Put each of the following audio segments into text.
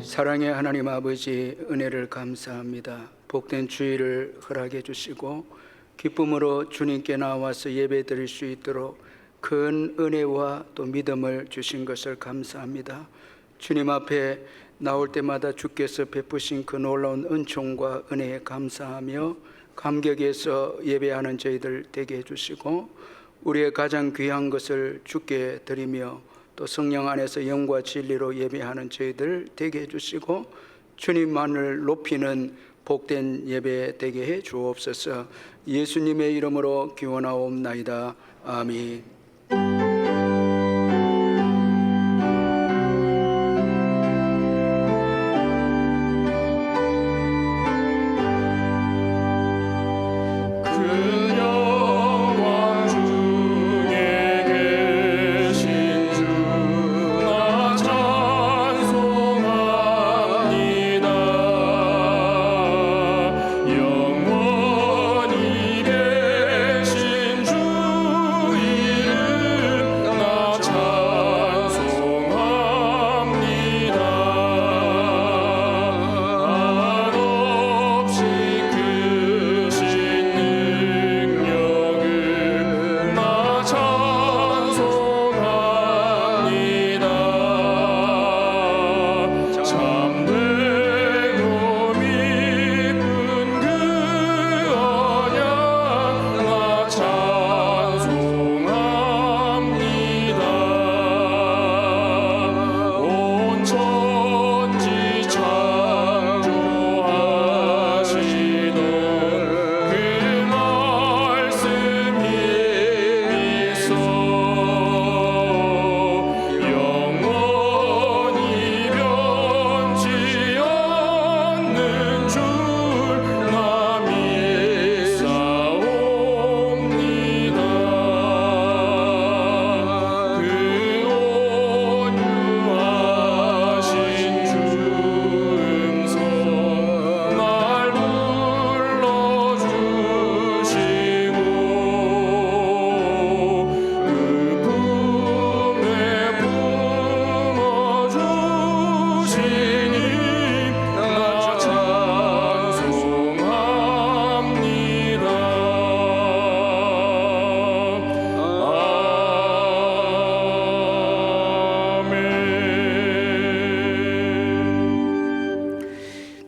사랑의 하나님 아버지, 은혜를 감사합니다. 복된 주일을 허락해 주시고 기쁨으로 주님께 나와서 예배 드릴 수 있도록 큰 은혜와 또 믿음을 주신 것을 감사합니다. 주님 앞에 나올 때마다 주께서 베푸신 그 놀라운 은총과 은혜에 감사하며 감격해서 예배하는 저희들 되게 해주시고, 우리의 가장 귀한 것을 주께 드리며 또 성령 안에서 영과 진리로 예배하는 저희들 되게 해주시고, 주님만을 높이는 복된 예배 되게 해 주옵소서. 예수님의 이름으로 기원하옵나이다. 아멘.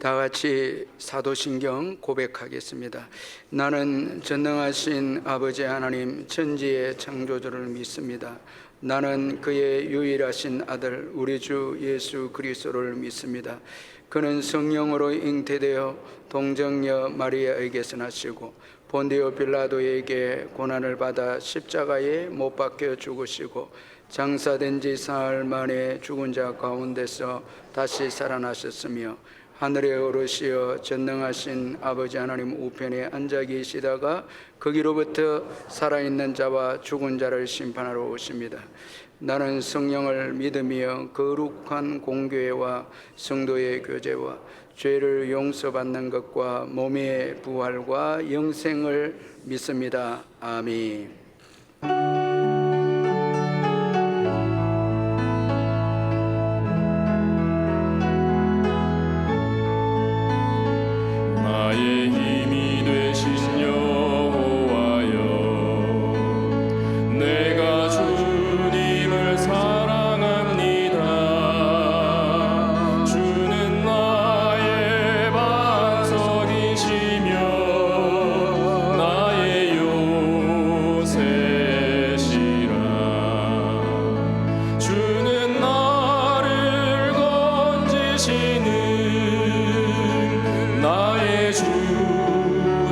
다 같이 사도신경 고백하겠습니다. 나는 전능하신 아버지 하나님 천지의 창조주를 믿습니다. 나는 그의 유일하신 아들 우리 주 예수 그리스도를 믿습니다. 그는 성령으로 잉태되어 동정녀 마리아에게서 나시고 본디오 빌라도에게 고난을 받아 십자가에 못 박혀 죽으시고 장사된 지 사흘 만에 죽은 자 가운데서 다시 살아나셨으며 하늘에 오르시어 전능하신 아버지 하나님 우편에 앉아 계시다가 거기로부터 살아있는 자와 죽은 자를 심판하러 오십니다. 나는 성령을 믿으며 거룩한 공교회와 성도의 교제와 죄를 용서받는 것과 몸의 부활과 영생을 믿습니다. 아멘.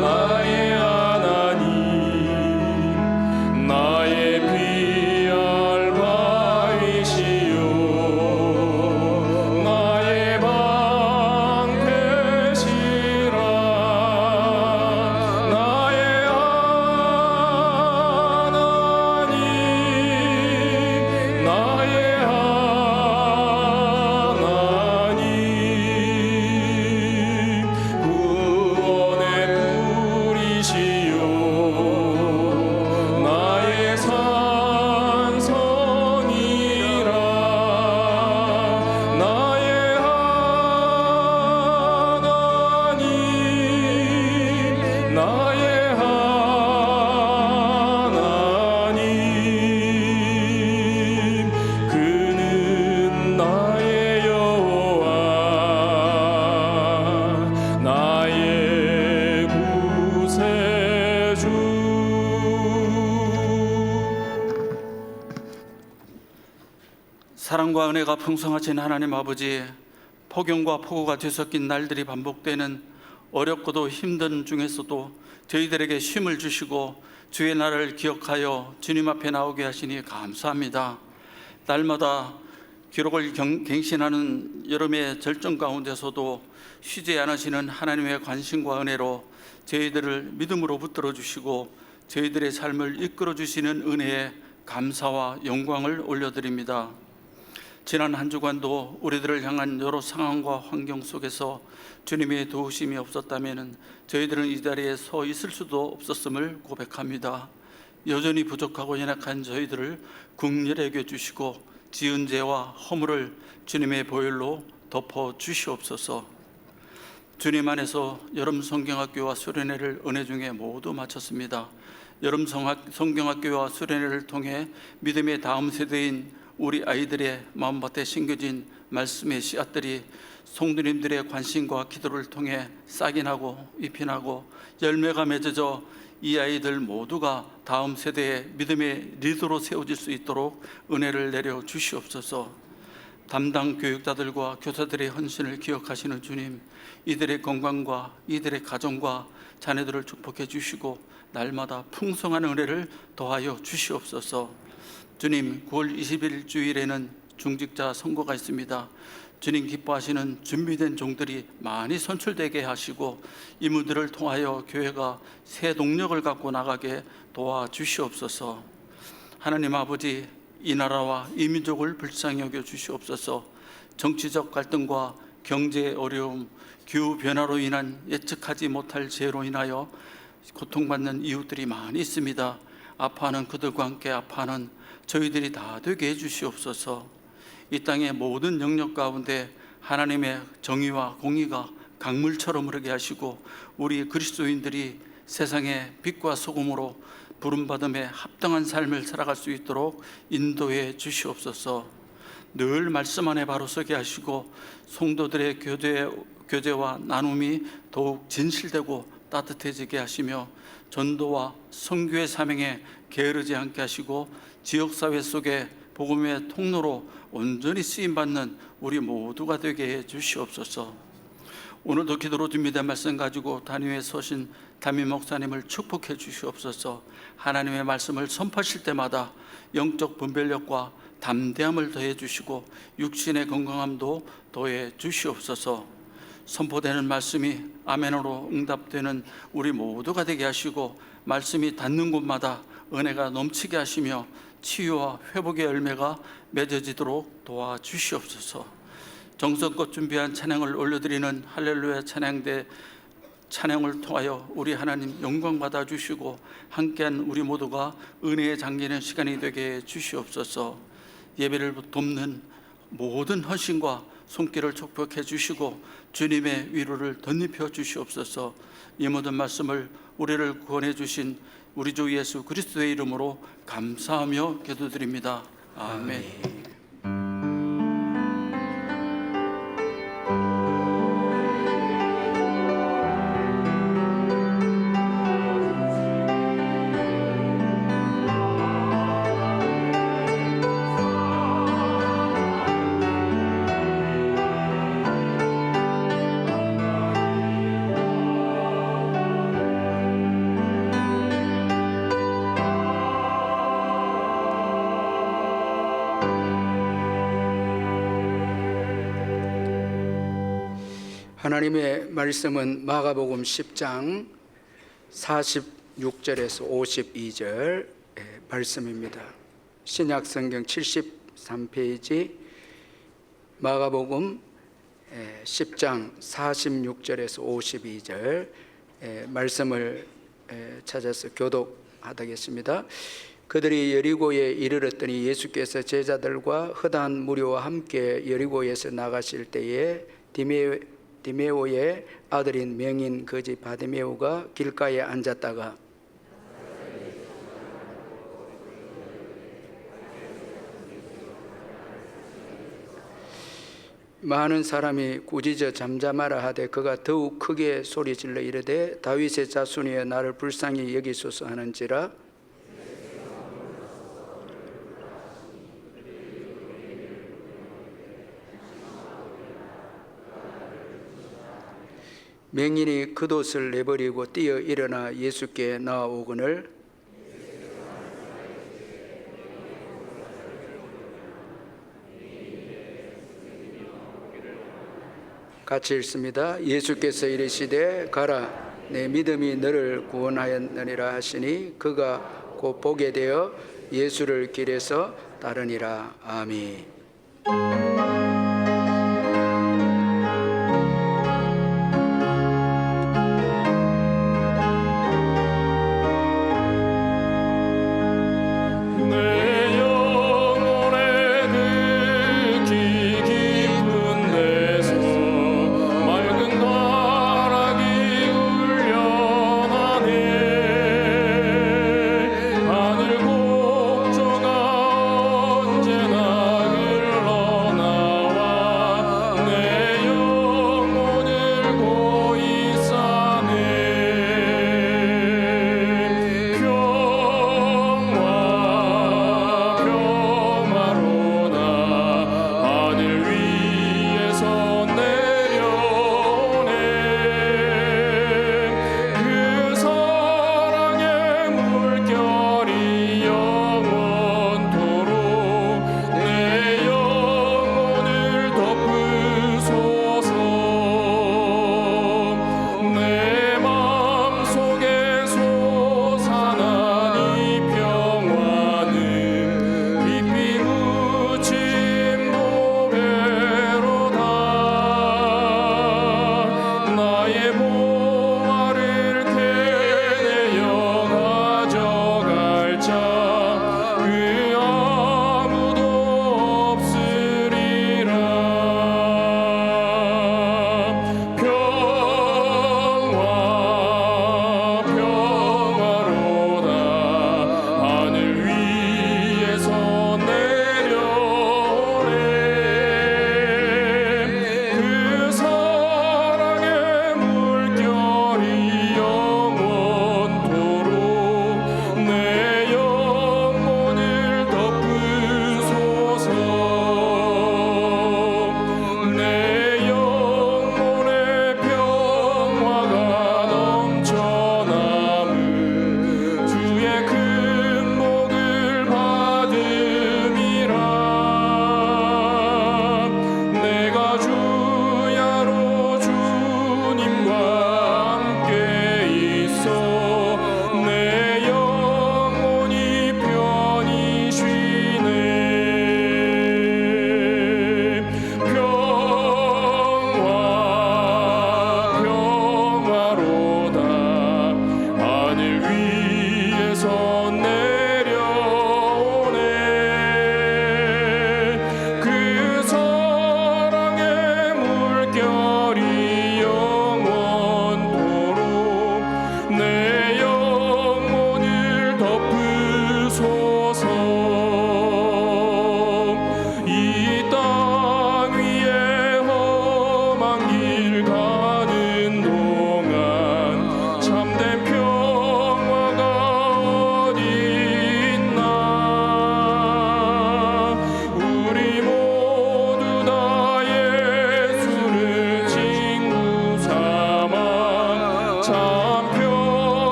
나의 사랑과 은혜가 풍성하신 하나님 아버지, 폭염과 폭우가 뒤섞인 날들이 반복되는 어렵고도 힘든 중에서도 저희들에게 쉼을 주시고 주의 날을 기억하여 주님 앞에 나오게 하시니 감사합니다. 날마다 기록을 갱신하는 여름의 절정 가운데서도 쉬지 않으시는 하나님의 관심과 은혜로 저희들을 믿음으로 붙들어 주시고 저희들의 삶을 이끌어 주시는 은혜에 감사와 영광을 올려드립니다. 지난 한 주간도 우리들을 향한 여러 상황과 환경 속에서 주님의 도우심이 없었다면 저희들은 이 자리에 서 있을 수도 없었음을 고백합니다. 여전히 부족하고 연약한 저희들을 긍휼히 여겨주시고 지은 죄와 허물을 주님의 보혈로 덮어 주시옵소서. 주님 안에서 여름 성경학교와 수련회를 은혜 중에 모두 마쳤습니다. 여름 성경학교와 수련회를 통해 믿음의 다음 세대인 우리 아이들의 마음밭에 심겨진 말씀의 씨앗들이 성도님들의 관심과 기도를 통해 싹이 나고 잎이 나고 열매가 맺어져 이 아이들 모두가 다음 세대의 믿음의 리더로 세워질 수 있도록 은혜를 내려 주시옵소서. 담당 교육자들과 교사들의 헌신을 기억하시는 주님, 이들의 건강과 이들의 가정과 자녀들을 축복해 주시고 날마다 풍성한 은혜를 더하여 주시옵소서. 주님, 9월 20일 주일에는 중직자 선거가 있습니다. 주님 기뻐하시는 준비된 종들이 많이 선출되게 하시고 이분들을 통하여 교회가 새 동력을 갖고 나가게 도와주시옵소서. 하나님 아버지, 이 나라와 이 민족을 불쌍히 여겨 주시옵소서. 정치적 갈등과 경제 어려움, 기후변화로 인한 예측하지 못할 재해로 인하여 고통받는 이웃들이 많이 있습니다. 아파하는 그들과 함께 아파하는 저희들이 다 되게 해주시옵소서. 이 땅의 모든 영역 가운데 하나님의 정의와 공의가 강물처럼 흐르게 하시고 우리 그리스도인들이 세상의 빛과 소금으로 부름받음에 합당한 삶을 살아갈 수 있도록 인도해 주시옵소서. 늘 말씀 안에 바로 서게 하시고 성도들의 교제와 나눔이 더욱 진실되고 따뜻해지게 하시며 전도와 선교의 사명에 게으르지 않게 하시고 지역사회 속에 복음의 통로로 온전히 쓰임받는 우리 모두가 되게 해 주시옵소서. 오늘도 기도로 준비된 말씀 가지고 단위에 서신 담임 목사님을 축복해 주시옵소서. 하나님의 말씀을 선포하실 때마다 영적 분별력과 담대함을 더해 주시고 육신의 건강함도 더해 주시옵소서. 선포되는 말씀이 아멘으로 응답되는 우리 모두가 되게 하시고 말씀이 닿는 곳마다 은혜가 넘치게 하시며 치유와 회복의 열매가 맺어지도록 도와주시옵소서. 정성껏 준비한 찬양을 올려드리는 할렐루야 찬양대 찬양을 통하여 우리 하나님 영광 받아 주시고 함께한 우리 모두가 은혜에 잠기는 시간이 되게 해 주시옵소서. 예배를 돕는 모든 헌신과 손길을 축복해 주시고 주님의 위로를 덧입혀 주시옵소서. 이 모든 말씀을 우리를 구원해 주신 우리 주 예수 그리스도의 이름으로 감사하며 기도드립니다. 아멘. 하나님의 말씀은 마가복음 10장 46절에서 52절 말씀입니다. 신약성경 73페이지 마가복음 10장 46절에서 52절 말씀을 찾아서 교독하겠습니다. 그들이 여리고에 이르렀더니 예수께서 제자들과 허다한 무리와 함께 여리고에서 나가실 때에 디메오의 아들인 명인 거지 바디메오가 길가에 앉았다가 많은 사람이 꾸짖어 잠잠하라 하되 그가 더욱 크게 소리질러 이르되 다윗의 자손이여 나를 불쌍히 여기소서 하는지라. 맹인이 겉옷을 내버리고 뛰어 일어나 예수께 나아오거늘 같이 읽습니다. 예수께서 이르시되 가라, 내 믿음이 너를 구원하였느니라 하시니 그가 곧 보게 되어 예수를 길에서 따르니라. 아멘.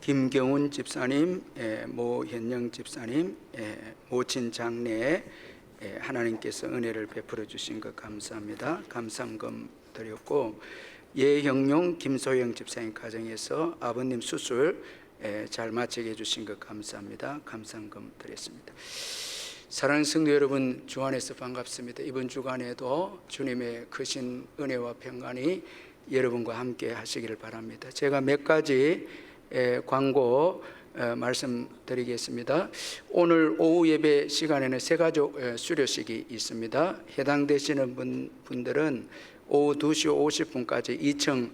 김경훈 집사님, 모현영 집사님, 모친 장례에 하나님께서 은혜를 베풀어 주신 것 감사합니다. 감사금 드렸고, 예형용 김소영 집사님 가정에서 아버님 수술 잘 마치게 해주신 것 감사합니다. 감사금 드렸습니다. 사랑하는 성도 여러분, 주 안에서 반갑습니다. 이번 주간에도 주님의 크신 은혜와 평안이 여러분과 함께 하시기를 바랍니다. 제가 몇 가지 광고 말씀드리겠습니다. 오늘 오후 예배 시간에는 새가족 수료식이 있습니다. 해당되시는 분들은 오후 2시 50분까지 2층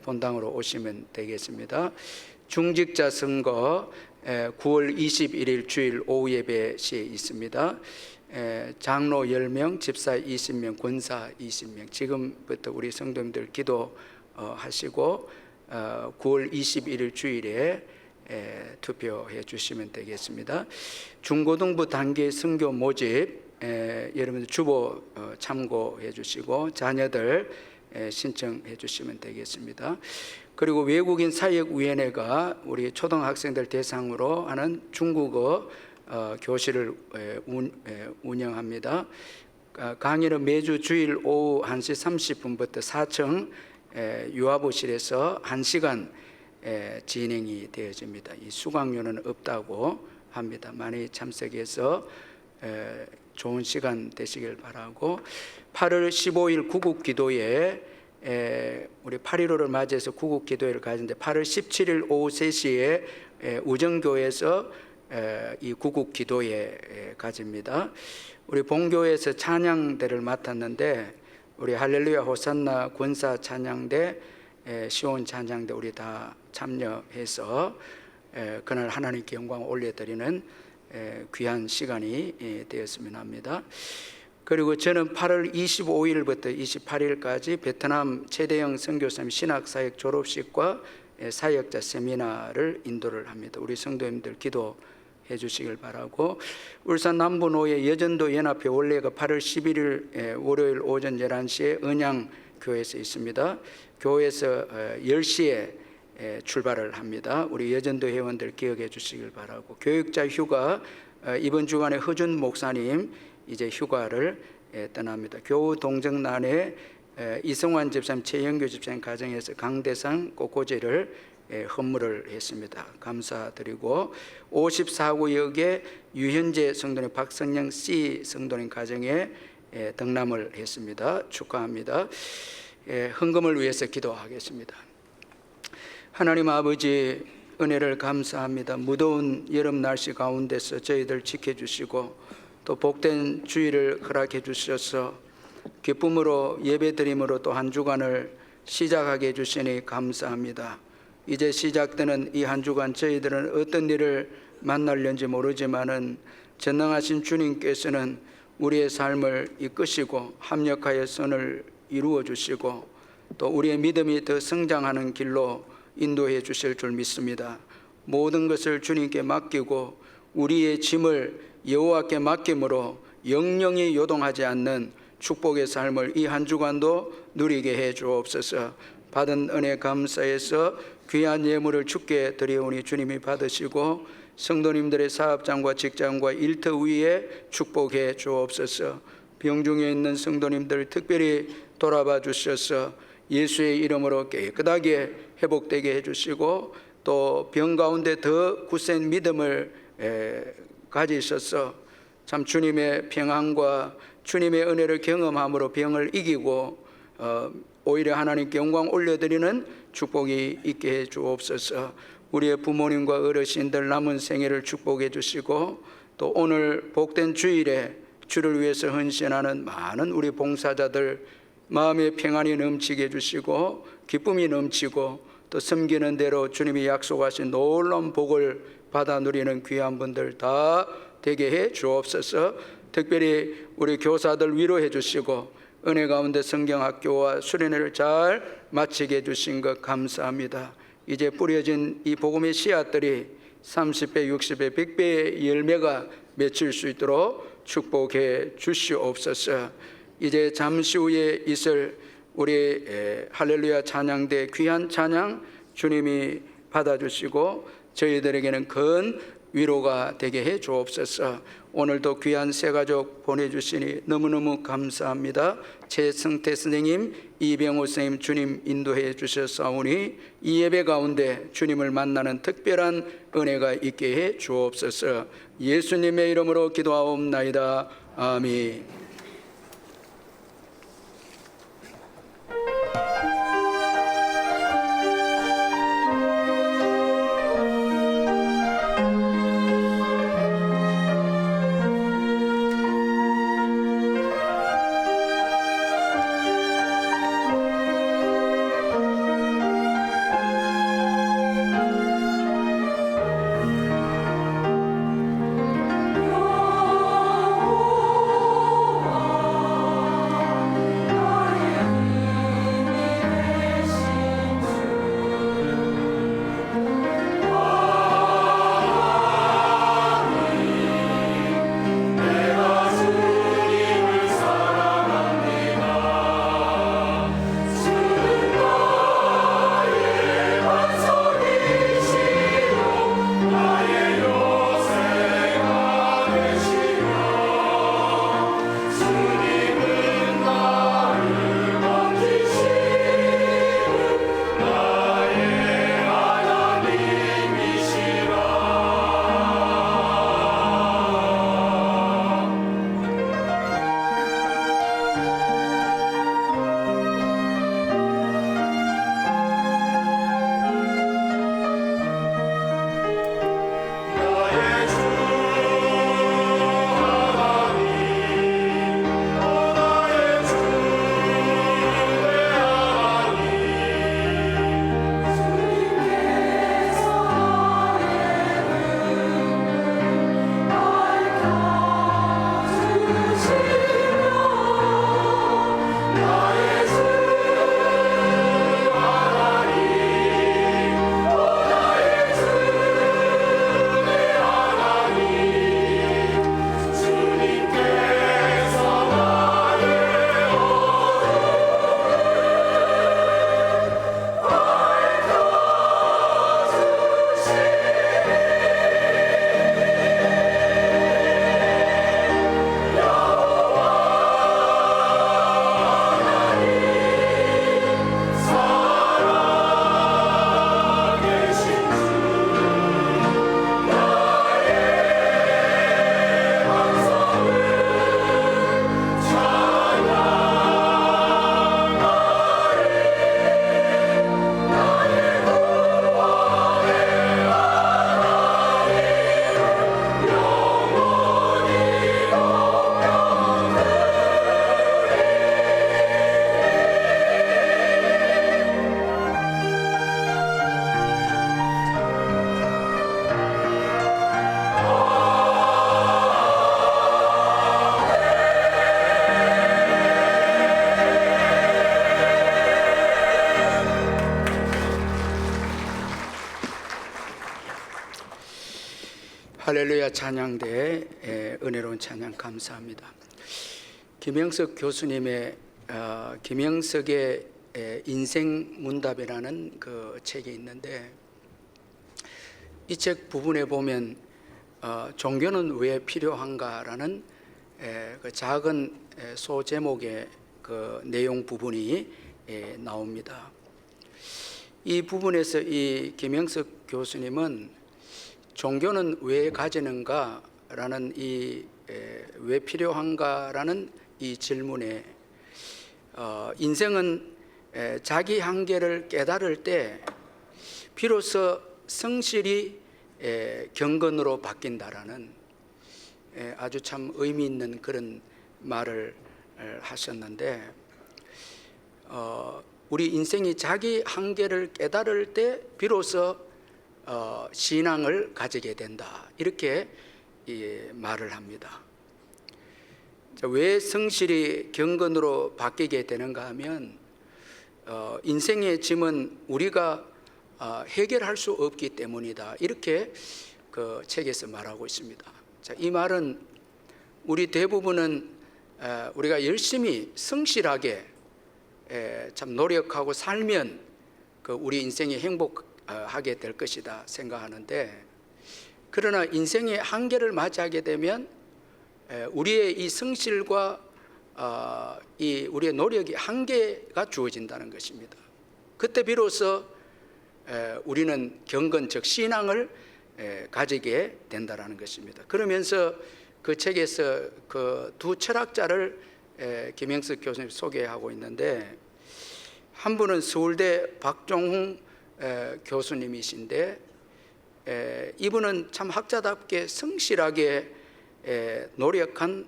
본당으로 오시면 되겠습니다. 중직자 선거 9월 21일 주일 오후 예배 시에 있습니다. 장로 10명, 집사 20명, 권사 20명. 지금부터 우리 성도님들 기도하시고 9월 21일 주일에 투표해 주시면 되겠습니다. 중고등부 단계 선교 모집 여러분들 주보 참고해 주시고 자녀들 신청해 주시면 되겠습니다. 그리고 외국인 사역위원회가 우리 초등학생들 대상으로 하는 중국어 교실을 운영합니다. 강의는 매주 주일 오후 1시 30분부터 4층 유아부실에서 1시간 진행이 되어집니다. 이 수강료는 없다고 합니다. 많이 참석해서 좋은 시간 되시길 바라고, 8월 15일 구국기도회 우리 8.15를 맞이해서 구국기도회를 가지는데 8월 17일 오후 3시에 우정교회에서 이 구국기도회 가집니다. 우리 본교회에서 찬양대를 맡았는데 우리 할렐루야 호산나 권사 찬양대, 시온 찬양대 우리 다 참여해서 그날 하나님께 영광을 올려드리는 귀한 시간이 되었으면 합니다. 그리고 저는 8월 25일부터 28일까지 베트남 최대형 선교사님 신학사역 졸업식과 사역자 세미나를 인도를 합니다. 우리 성도님들 기도해 주시길 바라고, 울산 남부노예 여전도 연합회 원래가 8월 11일 월요일 오전 11시에 은양교회에서 있습니다. 교회에서 10시에 출발을 합니다. 우리 여전도 회원들 기억해 주시길 바라고, 교육자 휴가 이번 주간에 허준 목사님 이제 휴가를 떠납니다. 교우 동정난에 이성환 집사님, 최영규 집사님 가정에서 강대상 꽃꽂이를 헌물을 했습니다. 감사드리고, 54구역의 유현재 성도님, 박성영 C 성도님 가정에 등남을 했습니다. 축하합니다. 헌금을 위해서 기도하겠습니다. 하나님 아버지, 은혜를 감사합니다. 무더운 여름 날씨 가운데서 저희들 지켜주시고 또 복된 주일을 허락해 주셔서 기쁨으로 예배드림으로 또 한 주간을 시작하게 해주시니 감사합니다. 이제 시작되는 이 한 주간 저희들은 어떤 일을 만날는지 모르지만은 전능하신 주님께서는 우리의 삶을 이끄시고 합력하여 선을 이루어 주시고 또 우리의 믿음이 더 성장하는 길로 인도해 주실 줄 믿습니다. 모든 것을 주님께 맡기고 우리의 짐을 여호와께 맡김으로 영영이 요동하지 않는 축복의 삶을 이 한 주간도 누리게 해 주옵소서. 받은 은혜 감사해서 귀한 예물을 주께 드리오니 주님이 받으시고 성도님들의 사업장과 직장과 일터 위에 축복해 주옵소서. 병중에 있는 성도님들 특별히 돌아봐 주셔서 예수의 이름으로 깨끗하게 회복되게 해주시고 또 병 가운데 더 굳센 믿음을 가지셔서 참 주님의 평안과 주님의 은혜를 경험함으로 병을 이기고 오히려 하나님께 영광 올려드리는 축복이 있게 해 주옵소서. 우리의 부모님과 어르신들 남은 생애를 축복해 주시고 또 오늘 복된 주일에 주를 위해서 헌신하는 많은 우리 봉사자들 마음의 평안이 넘치게 해주시고 기쁨이 넘치고 또 섬기는 대로 주님이 약속하신 놀라운 복을 받아 누리는 귀한 분들 다 되게 해 주옵소서. 특별히 우리 교사들 위로해 주시고 은혜 가운데 성경학교와 수련회를 잘 마치게 해주신 것 감사합니다. 이제 뿌려진 이 복음의 씨앗들이 30배, 60배, 100배의 열매가 맺힐 수 있도록 축복해 주시옵소서. 이제 잠시 후에 있을 우리 할렐루야 찬양대 귀한 찬양 주님이 받아주시고 저희들에게는 큰 위로가 되게 해 주옵소서. 오늘도 귀한 새가족 보내주시니 너무너무 감사합니다. 최승태 선생님, 이병호 선생님 주님 인도해 주셨사오니 이 예배 가운데 주님을 만나는 특별한 은혜가 있게 해 주옵소서. 예수님의 이름으로 기도하옵나이다. 아멘. 할렐루야 찬양대의 은혜로운 찬양 감사합니다. 김영석 교수님의 김영석의 인생 문답이라는 그 책이 있는데, 이 책 부분에 보면 종교는 왜 필요한가라는 그 작은 소제목의 그 내용 부분이 나옵니다. 이 부분에서 이 김영석 교수님은 종교는 왜 가지는가라는 왜 필요한가라는 이 질문에 인생은 자기 한계를 깨달을 때 비로소 성실이 경건으로 바뀐다라는 아주 참 의미 있는 그런 말을 하셨는데, 우리 인생이 자기 한계를 깨달을 때 비로소 신앙을 가지게 된다, 이렇게 말을 합니다. 왜 성실이 경건으로 바뀌게 되는가 하면, 인생의 짐은 우리가 해결할 수 없기 때문이다, 이렇게 그 책에서 말하고 있습니다. 자, 이 말은 우리 대부분은 우리가 열심히 성실하게 참 노력하고 살면 그 우리 인생이 행복하게 될 것이다 생각하는데, 그러나 인생의 한계를 맞이하게 되면 우리의 이 성실과 이 우리의 노력이 한계가 주어진다는 것입니다. 그때 비로소 우리는 경건, 즉 신앙을 가지게 된다는 것입니다. 그러면서 그 책에서 그 두 철학자를 김영석 교수님 소개하고 있는데, 한 분은 서울대 박종훈 교수님이신데, 이분은 참 학자답게 성실하게 노력한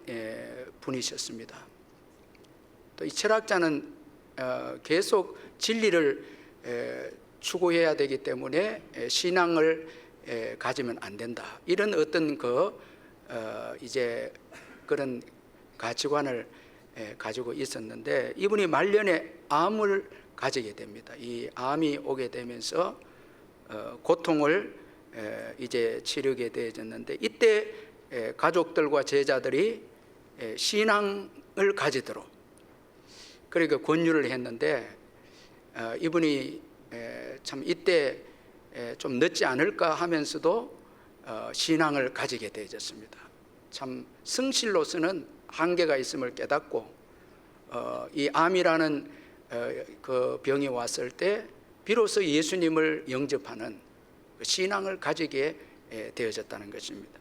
분이셨습니다. 또 이 철학자는 계속 진리를 추구해야 되기 때문에 신앙을 가지면 안 된다, 이런 어떤 이제 그런 가치관을 가지고 있었는데, 이분이 말년에 암을 가지게 됩니다. 이 암이 오게 되면서 고통을 이제 치르게 되어졌는데, 이때 가족들과 제자들이 신앙을 가지도록 그러니까 권유를 했는데, 이분이 참 이때 좀 늦지 않을까 하면서도 신앙을 가지게 되어졌습니다. 참 성실로서는 한계가 있음을 깨닫고 이 암이라는 그 병이 왔을 때 비로소 예수님을 영접하는 신앙을 가지게 되어졌다는 것입니다.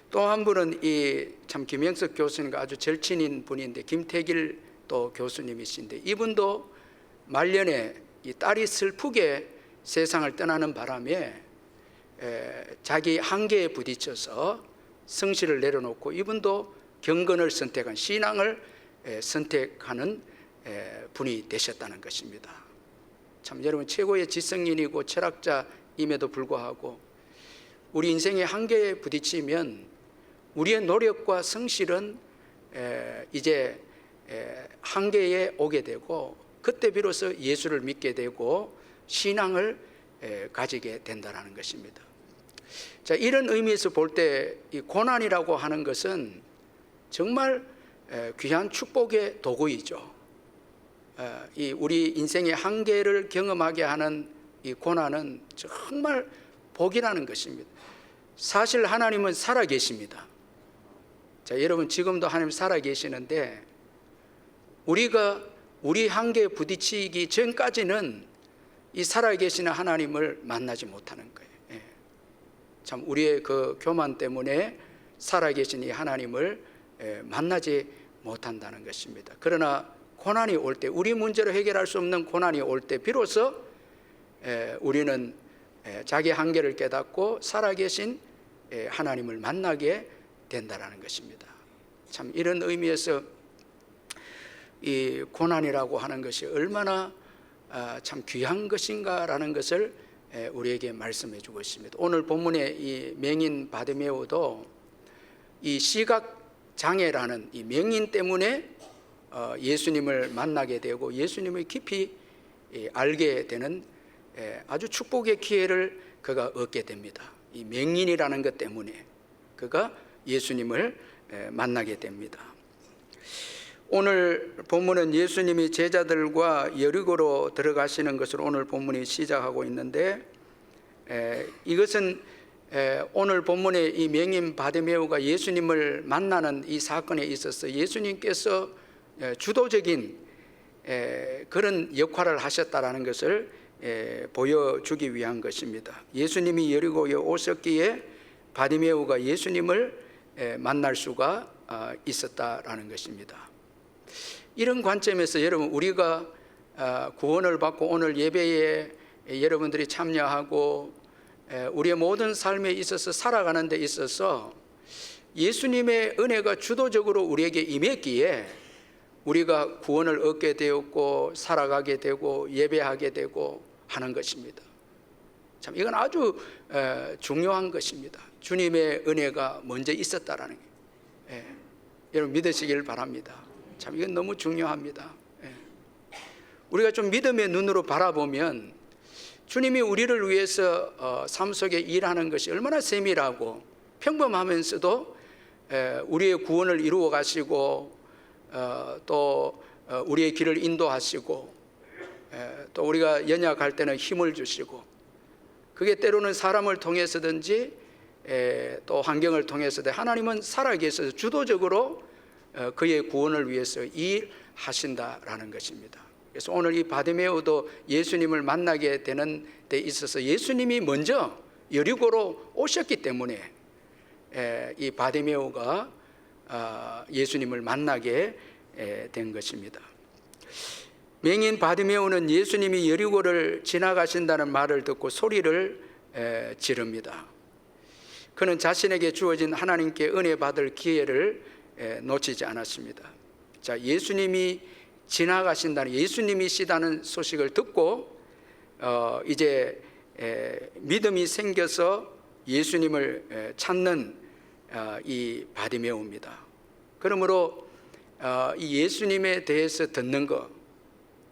또 한 분은 이 참 김영석 교수님과 아주 절친인 분인데, 김태길 또 교수님이신데, 이분도 말년에 이 딸이 슬프게 세상을 떠나는 바람에 자기 한계에 부딪혀서 성실을 내려놓고 이분도 경건을 선택한, 신앙을 선택하는 분이 되셨다는 것입니다. 참 여러분, 최고의 지성인이고 철학자임에도 불구하고 우리 인생의 한계에 부딪히면 우리의 노력과 성실은 이제 한계에 오게 되고, 그때 비로소 예수를 믿게 되고 신앙을 가지게 된다는 것입니다. 자, 이런 의미에서 볼 때 이 고난이라고 하는 것은 정말 귀한 축복의 도구이죠. 이 우리 인생의 한계를 경험하게 하는 이 고난은 정말 복이라는 것입니다. 사실 하나님은 살아 계십니다. 자, 여러분, 지금도 하나님 살아 계시는데, 우리가 우리 한계에 부딪히기 전까지는 이 살아계시는 하나님을 만나지 못하는 거예요. 참 우리의 그 교만 때문에 살아계신 이 하나님을 만나지 못한다는 것입니다. 그러나 고난이 올 때, 우리 문제로 해결할 수 없는 고난이 올 때 비로소 우리는 자기 한계를 깨닫고 살아계신 하나님을 만나게 된다는 것입니다. 참 이런 의미에서 이 고난이라고 하는 것이 얼마나 참 귀한 것인가라는 것을 우리에게 말씀해 주고 있습니다. 오늘 본문의 이 맹인 바디메오도 이 시각 장애라는 이 맹인 때문에 예수님을 만나게 되고 예수님을 깊이 알게 되는 아주 축복의 기회를 그가 얻게 됩니다. 이 맹인이라는 것 때문에 그가 예수님을 만나게 됩니다. 오늘 본문은 예수님이 제자들과 여리고로 들어가시는 것으로 오늘 본문이 시작하고 있는데, 이것은 오늘 본문의 이 맹인 바디메오가 예수님을 만나는 이 사건에 있어서 예수님께서 주도적인 그런 역할을 하셨다라는 것을 보여주기 위한 것입니다. 예수님이 여리고에 오셨기에 바디메오가 예수님을 만날 수가 있었다라는 것입니다. 이런 관점에서 여러분, 우리가 구원을 받고 오늘 예배에 여러분들이 참여하고 우리의 모든 삶에 있어서 살아가는 데 있어서 예수님의 은혜가 주도적으로 우리에게 임했기에 우리가 구원을 얻게 되었고 살아가게 되고 예배하게 되고 하는 것입니다. 참 이건 아주 중요한 것입니다. 주님의 은혜가 먼저 있었다라는 게, 여러분 믿으시길 바랍니다. 참 이건 너무 중요합니다. 우리가 좀 믿음의 눈으로 바라보면 주님이 우리를 위해서 삶 속에 일하는 것이 얼마나 세밀하고 평범하면서도 우리의 구원을 이루어 가시고 또 우리의 길을 인도하시고 또 우리가 연약할 때는 힘을 주시고, 그게 때로는 사람을 통해서든지 또 환경을 통해서든 하나님은 살아계셔서 주도적으로 그의 구원을 위해서 일하신다라는 것입니다. 그래서 오늘 이 바디메오도 예수님을 만나게 되는 데 있어서 예수님이 먼저 여리고로 오셨기 때문에 이 바디메오가 예수님을 만나게 된 것입니다. 맹인 바디메오는 예수님이 여리고를 지나가신다는 말을 듣고 소리를 지릅니다. 그는 자신에게 주어진 하나님께 은혜 받을 기회를 놓치지 않았습니다. 자, 예수님이 지나가신다는, 예수님이시다는 소식을 듣고 이제 믿음이 생겨서 예수님을 찾는 이 바디메오입니다. 그러므로 이 예수님에 대해서 듣는 것,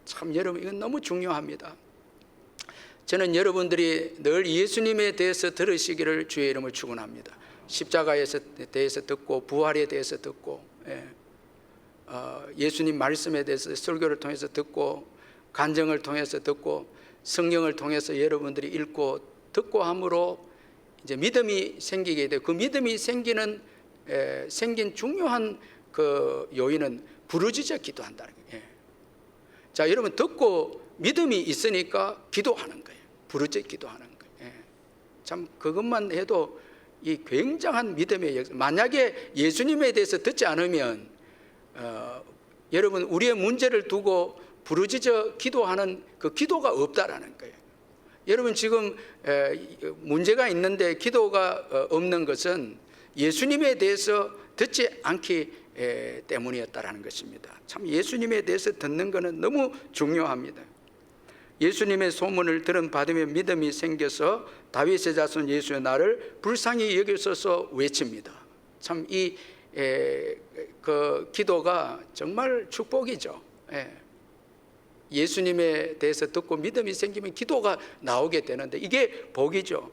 참 여러분 이건 너무 중요합니다. 저는 여러분들이 늘 예수님에 대해서 들으시기를 주의 이름으로 축원합니다. 십자가에 대해서 듣고 부활에 대해서 듣고 예수님 말씀에 대해서 설교를 통해서 듣고 간증을 통해서 듣고 성경을 통해서 여러분들이 읽고 듣고 함으로 이제 믿음이 생기게 되고, 그 믿음이 생긴 중요한 그 요인은 부르짖어 기도한다는 거예요. 자, 여러분 듣고 믿음이 있으니까 기도하는 거예요. 부르짖어 기도하는 거예요. 참 그것만 해도 이 굉장한 믿음의 역사. 만약에 예수님에 대해서 듣지 않으면 여러분 우리의 문제를 두고 부르짖어 기도하는 그 기도가 없다라는 거예요. 여러분 지금 문제가 있는데 기도가 없는 것은 예수님에 대해서 듣지 않기 때문이었다라는 것입니다. 참 예수님에 대해서 듣는 것은 너무 중요합니다. 예수님의 소문을 들은 바디메오 믿음이 생겨서 다윗의 자손 예수의 나를 불쌍히 여기소서 외칩니다. 참 이 그 기도가 정말 축복이죠. 예수님에 대해서 듣고 믿음이 생기면 기도가 나오게 되는데 이게 복이죠.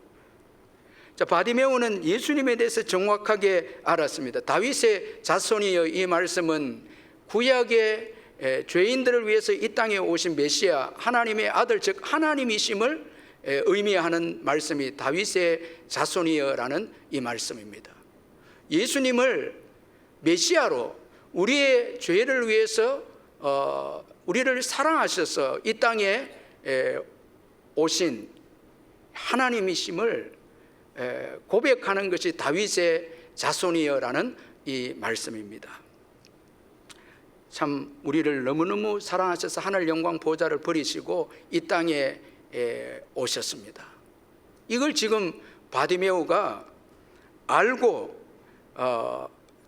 자, 바디메오는 예수님에 대해서 정확하게 알았습니다. 다윗의 자손이여, 이 말씀은 구약의 죄인들을 위해서 이 땅에 오신 메시아, 하나님의 아들, 즉 하나님이심을 의미하는 말씀이 다윗의 자손이여라는 이 말씀입니다. 예수님을 메시아로 우리의 죄를 위해서 우리를 사랑하셔서 이 땅에 오신 하나님이심을 고백하는 것이 다윗의 자손이여라는 이 말씀입니다. 참 우리를 너무너무 사랑하셔서 하늘 영광 보좌를 버리시고 이 땅에 오셨습니다. 이걸 지금 바디메오가 알고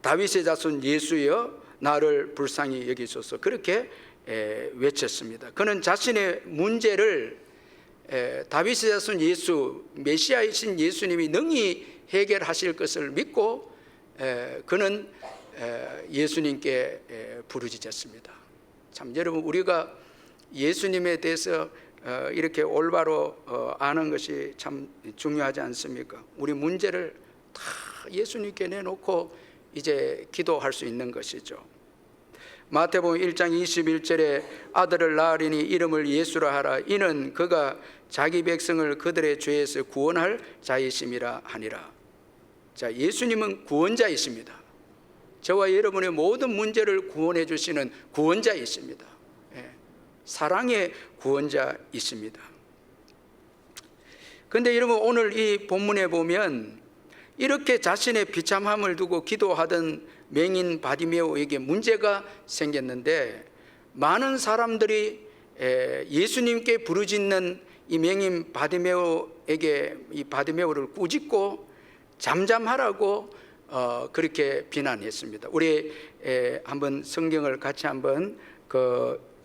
다윗의 자손 예수여 나를 불쌍히 여기소서 그렇게 외쳤습니다. 그는 자신의 문제를 다윗의 자손 예수, 메시아이신 예수님이 능히 해결하실 것을 믿고 그는 예수님께 부르짖었습니다. 참 여러분 우리가 예수님에 대해서 이렇게 올바로 아는 것이 참 중요하지 않습니까? 우리 문제를 다 예수님께 내놓고 이제 기도할 수 있는 것이죠. 마태복음 1장 21절에 아들을 낳으리니 이름을 예수라 하라. 이는 그가 자기 백성을 그들의 죄에서 구원할 자이심이라 하니라. 자, 예수님은 구원자이십니다. 저와 여러분의 모든 문제를 구원해 주시는 구원자이십니다. 사랑의 구원자이십니다. 그런데 여러분, 오늘 이 본문에 보면 이렇게 자신의 비참함을 두고 기도하던 맹인 바디메오에게 문제가 생겼는데, 많은 사람들이 예수님께 부르짖는 이 맹인 바디메오에게 이 바디메오를 꾸짖고 잠잠하라고 그렇게 비난했습니다. 우리 한번 성경을 같이 한번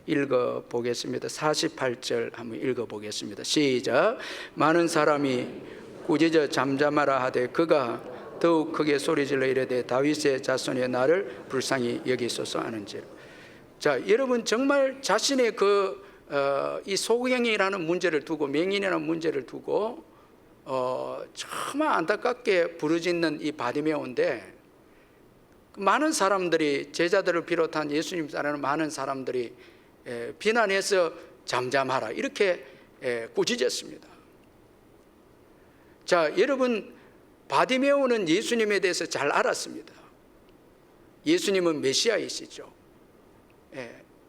읽어 보겠습니다. 48절 한번 읽어 보겠습니다. 시작. 많은 사람이 꾸짖어 잠잠하라 하되 그가 더욱 크게 소리질러 이르되 다윗의 자손의 나를 불쌍히 여기소서 하는지라. 자, 여러분, 정말 자신의 이 소경이라는 문제를 두고, 맹인이라는 문제를 두고 정말 안타깝게 부르짖는 이 바디메오인데, 많은 사람들이, 제자들을 비롯한 예수님 따르는 많은 사람들이 비난해서 잠잠하라 이렇게 꾸짖었습니다. 자, 여러분, 바디메오는 예수님에 대해서 잘 알았습니다. 예수님은 메시아이시죠.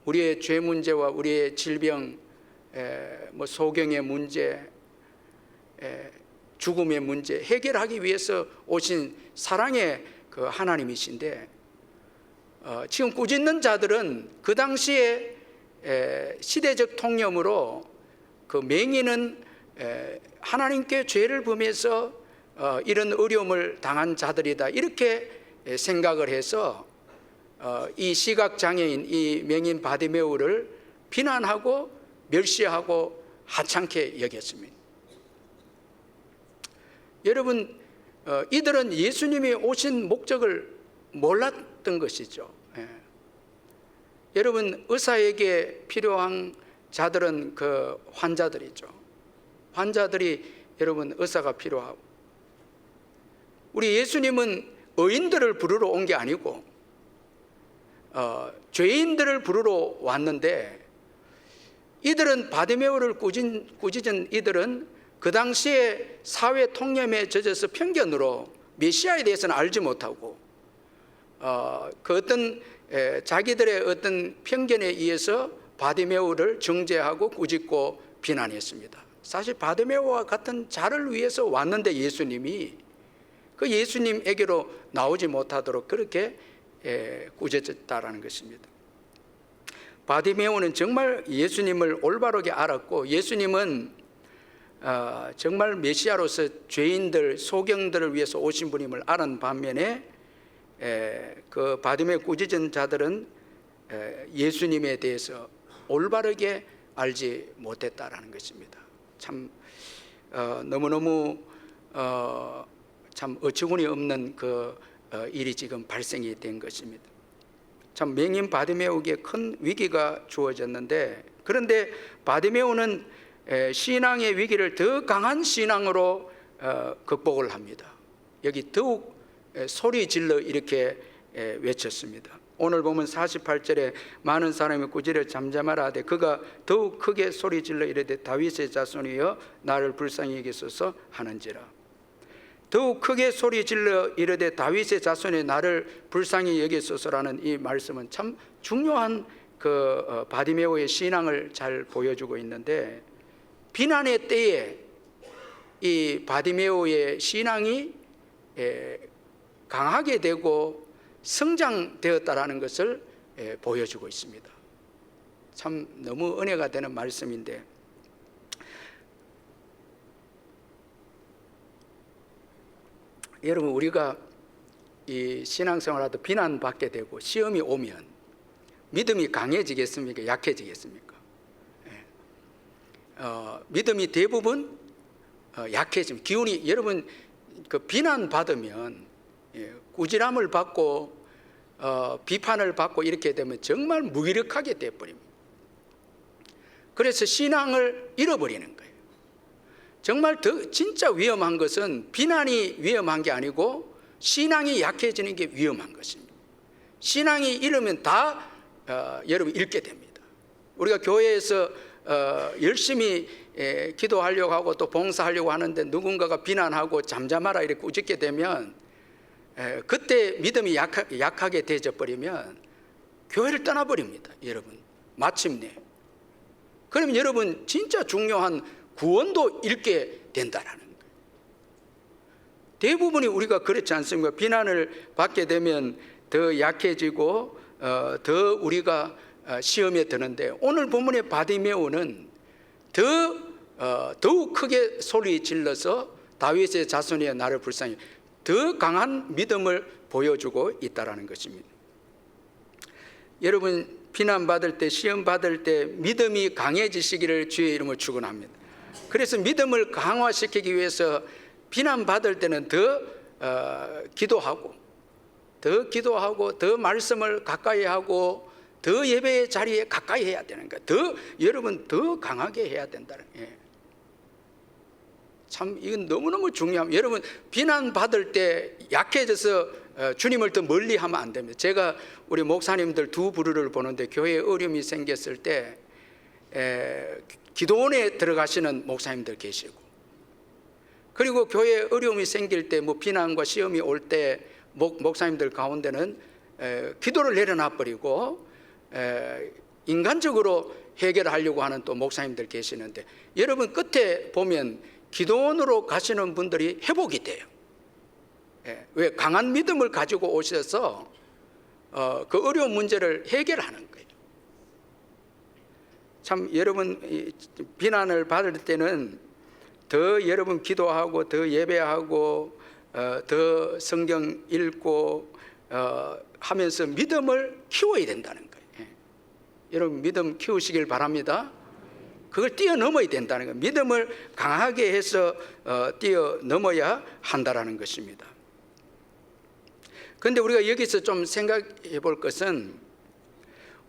우리의 죄 문제와 우리의 질병, 소경의 문제, 죽음의 문제 해결하기 위해서 오신 사랑의 그 하나님이신데, 지금 꾸짖는 자들은 그 당시에 시대적 통념으로 그 맹인은 하나님께 죄를 범해서 이런 어려움을 당한 자들이다 이렇게 생각을 해서 이 시각장애인, 이 맹인 바디메오를 비난하고 멸시하고 하찮게 여겼습니다. 여러분, 이들은 예수님이 오신 목적을 몰랐던 것이죠. 여러분, 의사에게 필요한 자들은 그 환자들이죠. 환자들이 여러분 의사가 필요하고, 우리 예수님은 의인들을 부르러 온 게 아니고 죄인들을 부르러 왔는데, 이들은 바디메오를 꾸짖은 이들은 그 당시에 사회 통념에 젖어서 편견으로 메시아에 대해서는 알지 못하고 그 어떤 자기들의 어떤 편견에 의해서 바디메오를 정죄하고 꾸짖고 비난했습니다. 사실 바디메오와 같은 자를 위해서 왔는데 예수님이 그 예수님에게로 나오지 못하도록 그렇게 꾸짖었다라는 것입니다. 바디메오는 정말 예수님을 올바르게 알았고, 예수님은 정말 메시아로서 죄인들, 소경들을 위해서 오신 분임을 아는 반면에 그 바디메오 꾸짖은 자들은 예수님에 대해서 올바르게 알지 못했다라는 것입니다. 참 너무너무 참 어처구니 없는 그 일이 지금 발생이 된 것입니다. 참 맹인 바디메오에게 큰 위기가 주어졌는데, 그런데 바디메오는 신앙의 위기를 더 강한 신앙으로 극복을 합니다. 여기 더욱 소리 질러 이렇게 외쳤습니다. 오늘 보면 48절에 많은 사람이 꾸짖어 잠잠하라 하되 그가 더욱 크게 소리 질러 이르되 다윗의 자손이여 나를 불쌍히 여기소서 하는지라. 더욱 크게 소리 질러 이르되 다윗의 자손이 나를 불쌍히 여기소서라는 이 말씀은 참 중요한 그 바디메오의 신앙을 잘 보여주고 있는데, 비난의 때에 이 바디메오의 신앙이 강하게 되고 성장되었다라는 것을 보여주고 있습니다. 참 너무 은혜가 되는 말씀인데, 여러분, 우리가 이 신앙생활하다 비난받게 되고 시험이 오면 믿음이 강해지겠습니까? 약해지겠습니까? 믿음이 대부분 약해집니다. 기운이, 여러분, 그 비난받으면 꾸지람을 받고 비판을 받고 이렇게 되면 정말 무기력하게 되어버립니다. 그래서 신앙을 잃어버리는 거예요. 정말 진짜 위험한 것은 비난이 위험한 게 아니고 신앙이 약해지는 게 위험한 것입니다. 신앙이 잃으면 다 여러분 잃게 됩니다. 우리가 교회에서 열심히 기도하려고 하고 또 봉사하려고 하는데 누군가가 비난하고 잠잠하라 이렇게 꾸짖게 되면 그때 믿음이 약하게 되어 버리면 교회를 떠나버립니다. 여러분 마침내. 그러면 여러분 진짜 중요한 구원도 잃게 된다라는 거예요. 대부분이 우리가 그렇지 않습니까? 비난을 받게 되면 더 약해지고 더 우리가 시험에 드는데, 오늘 본문의 바디메오는 더욱 크게 소리 질러서 다윗의 자손이여 나를 불쌍히, 더 강한 믿음을 보여주고 있다는 것입니다. 여러분 비난받을 때, 시험받을 때 믿음이 강해지시기를 주의 이름으로 축원합니다. 그래서 믿음을 강화시키기 위해서 비난받을 때는 더 기도하고 더 말씀을 가까이 하고 더 예배의 자리에 가까이 해야 되는 거예요. 여러분 더 강하게 해야 된다는 거예요. 참 이건 너무너무 중요합니다. 여러분 비난받을 때 약해져서 주님을 더 멀리 하면 안 됩니다. 제가 우리 목사님들 두 부류를 보는데, 교회에 어려움이 생겼을 때 기도원에 들어가시는 목사님들 계시고, 그리고 교회에 어려움이 생길 때, 뭐 비난과 시험이 올 때 목사님들 가운데는 기도를 내려놔 버리고 인간적으로 해결하려고 하는 또 목사님들 계시는데, 여러분 끝에 보면 기도원으로 가시는 분들이 회복이 돼요. 왜? 강한 믿음을 가지고 오셔서 그 어려운 문제를 해결하는 거예요. 참 여러분 비난을 받을 때는 더 여러분 기도하고 더 예배하고 더 성경 읽고 하면서 믿음을 키워야 된다는 거예요. 여러분 믿음 키우시길 바랍니다. 그걸 뛰어넘어야 된다는 거예요. 믿음을 강하게 해서 뛰어넘어야 한다는 것입니다. 그런데 우리가 여기서 좀 생각해 볼 것은,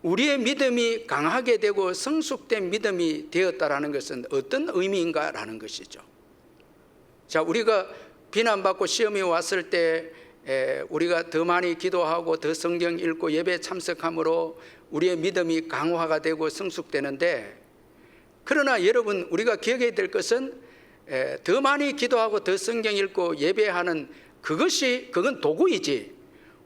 우리의 믿음이 강하게 되고 성숙된 믿음이 되었다라는 것은 어떤 의미인가라는 것이죠. 자, 우리가 비난받고 시험이 왔을 때 우리가 더 많이 기도하고 더 성경 읽고 예배 참석함으로 우리의 믿음이 강화가 되고 성숙되는데, 그러나 여러분 우리가 기억해야 될 것은 더 많이 기도하고 더 성경 읽고 예배하는 그건 도구이지,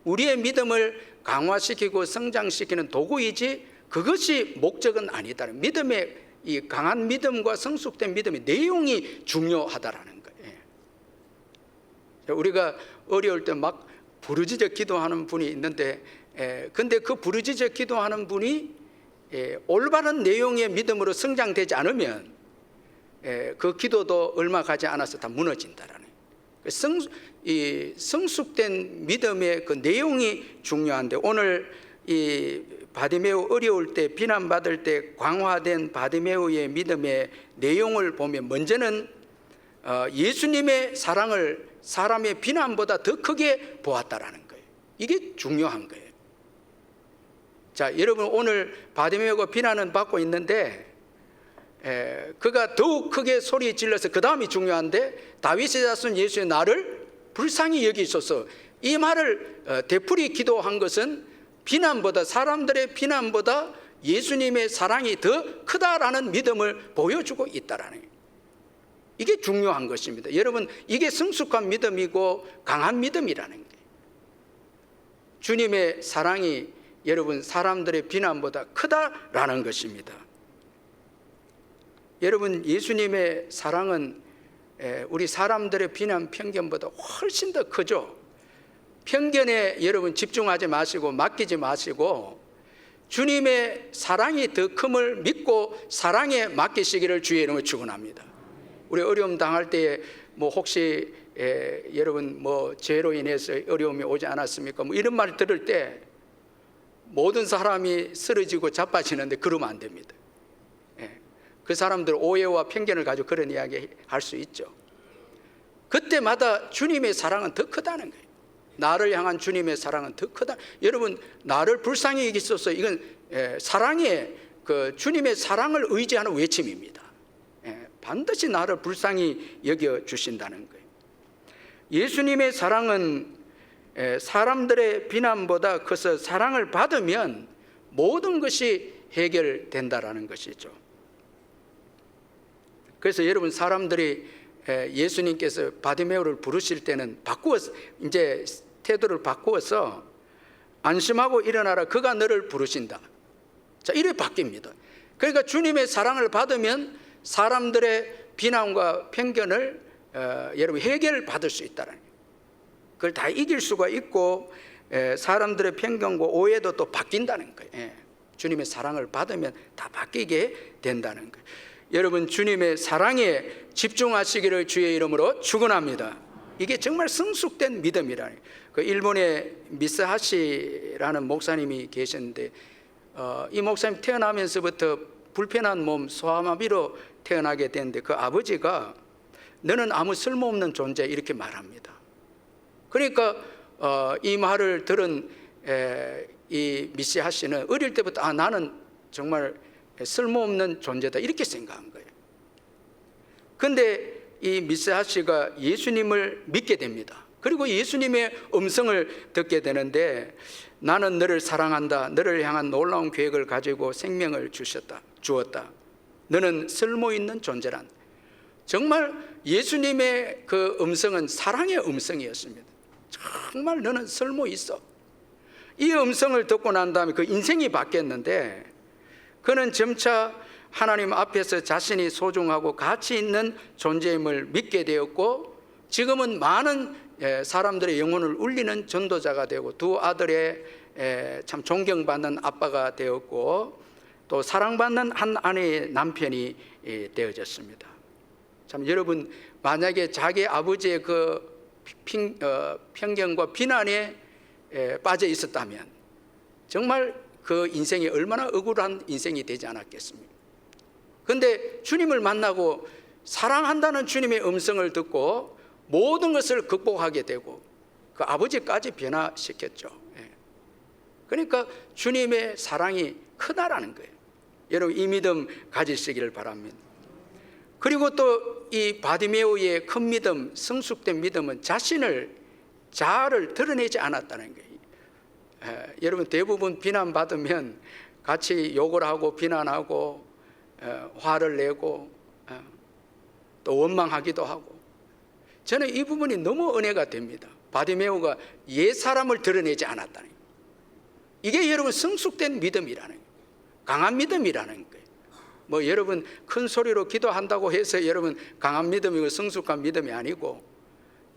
우리의 믿음을 강화시키고 성장시키는 도구이지 그것이 목적은 아니다. 믿음의 이 강한 믿음과 성숙된 믿음의 내용이 중요하다라는 거예요. 우리가 어려울 때 막 부르짖어 기도하는 분이 있는데, 근데 그 부르짖어 기도하는 분이 올바른 내용의 믿음으로 성장되지 않으면 그 기도도 얼마 가지 않아서 다 무너진다라는 거예요. 이 성숙된 믿음의 그 내용이 중요한데, 오늘 이 바디메오 어려울 때, 비난받을 때 강화된 바디메오의 믿음의 내용을 보면, 먼저는 예수님의 사랑을 사람의 비난보다 더 크게 보았다라는 거예요. 이게 중요한 거예요. 자, 여러분 오늘 바디메오가 비난은 받고 있는데 그가 더욱 크게 소리 질러서, 그 다음이 중요한데, 다윗의 자손 예수의 나를 불쌍히 여기소서, 이 말을 되풀이 기도한 것은 사람들의 비난보다 예수님의 사랑이 더 크다라는 믿음을 보여주고 있다라는 거예요. 이게 중요한 것입니다. 여러분 이게 성숙한 믿음이고 강한 믿음이라는 거예요. 주님의 사랑이 여러분 사람들의 비난보다 크다라는 것입니다. 여러분 예수님의 사랑은 우리 사람들의 비난 편견보다 훨씬 더 크죠. 편견에 여러분 집중하지 마시고 맡기지 마시고 주님의 사랑이 더 큼을 믿고 사랑에 맡기시기를 주의 이름으로 축원합니다. 우리 어려움 당할 때에 뭐 혹시 여러분 뭐 죄로 인해서 어려움이 오지 않았습니까? 뭐 이런 말 들을 때 모든 사람이 쓰러지고 자빠지는데 그러면 안 됩니다. 그 사람들 오해와 편견을 가지고 그런 이야기 할 수 있죠. 그때마다 주님의 사랑은 더 크다는 거예요. 나를 향한 주님의 사랑은 더 크다. 여러분 나를 불쌍히 여기소서, 이건 사랑의 그 주님의 사랑을 의지하는 외침입니다. 반드시 나를 불쌍히 여겨 주신다는 거예요. 예수님의 사랑은 사람들의 비난보다 커서 사랑을 받으면 모든 것이 해결된다라는 것이죠. 그래서 여러분, 사람들이 예수님께서 바디메오를 부르실 때는 이제 태도를 바꾸어서 안심하고 일어나라, 그가 너를 부르신다. 자, 이래 바뀝니다. 그러니까 주님의 사랑을 받으면 사람들의 비난과 편견을 여러분 해결받을 수 있다는 거예요. 그걸 다 이길 수가 있고 사람들의 편견과 오해도 또 바뀐다는 거예요. 주님의 사랑을 받으면 다 바뀌게 된다는 거예요. 여러분, 주님의 사랑에 집중하시기를 주의 이름으로 축원합니다. 이게 정말 성숙된 믿음이라는 거예요. 그 일본의 미스하시라는 목사님이 계셨는데 이 목사님 태어나면서부터 불편한 몸, 소아마비로 태어나게 됐는데 그 아버지가 너는 아무 쓸모없는 존재, 이렇게 말합니다. 그러니까 이 말을 들은 이 미시하 씨는 어릴 때부터 나는 정말 쓸모없는 존재다, 이렇게 생각한 거예요. 그런데 이 미시하 씨가 예수님을 믿게 됩니다. 그리고 예수님의 음성을 듣게 되는데 나는 너를 사랑한다. 너를 향한 놀라운 계획을 가지고 생명을 주었다. 너는 쓸모있는 존재란. 정말 예수님의 그 음성은 사랑의 음성이었습니다. 정말 너는 쓸모있어. 이 음성을 듣고 난 다음에 그 인생이 바뀌었는데 그는 점차 하나님 앞에서 자신이 소중하고 가치 있는 존재임을 믿게 되었고 지금은 많은 사람들의 영혼을 울리는 전도자가 되고 두 아들의 참 존경받는 아빠가 되었고 또 사랑받는 한 아내의 남편이 되어졌습니다. 참 여러분, 만약에 자기 아버지의 그 편견과 비난에 빠져 있었다면 정말 그 인생이 얼마나 억울한 인생이 되지 않았겠습니까? 그런데 주님을 만나고 사랑한다는 주님의 음성을 듣고 모든 것을 극복하게 되고 그 아버지까지 변화시켰죠. 그러니까 주님의 사랑이 크다라는 거예요. 여러분, 이 믿음 가지시기를 바랍니다. 그리고 또 이 바디메오의 큰 믿음, 성숙된 믿음은 자아를 드러내지 않았다는 거예요. 여러분, 대부분 비난받으면 같이 욕을 하고 비난하고 화를 내고 또 원망하기도 하고, 저는 이 부분이 너무 은혜가 됩니다. 바디메오가 옛사람을 드러내지 않았다는 거예요. 이게 여러분 성숙된 믿음이라는 거예요. 강한 믿음이라는 거예요. 뭐 여러분 큰 소리로 기도한다고 해서 여러분 강한 믿음이고 성숙한 믿음이 아니고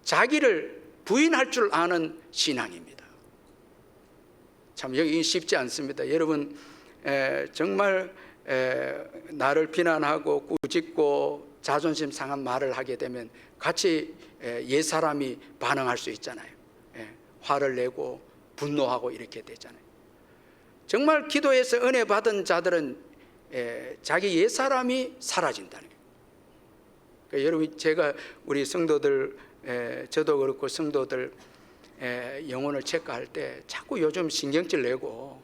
자기를 부인할 줄 아는 신앙입니다. 참 여기 쉽지 않습니다. 여러분 정말 나를 비난하고 꾸짖고 자존심 상한 말을 하게 되면 같이 옛사람이 반응할 수 있잖아요. 화를 내고 분노하고 이렇게 되잖아요. 정말 기도에서 은혜 받은 자들은 자기 옛사람이 사라진다는 거예요. 그러니까 여러분, 제가 우리 성도들, 저도 그렇고 성도들 영혼을 체크할 때 자꾸 요즘 신경질 내고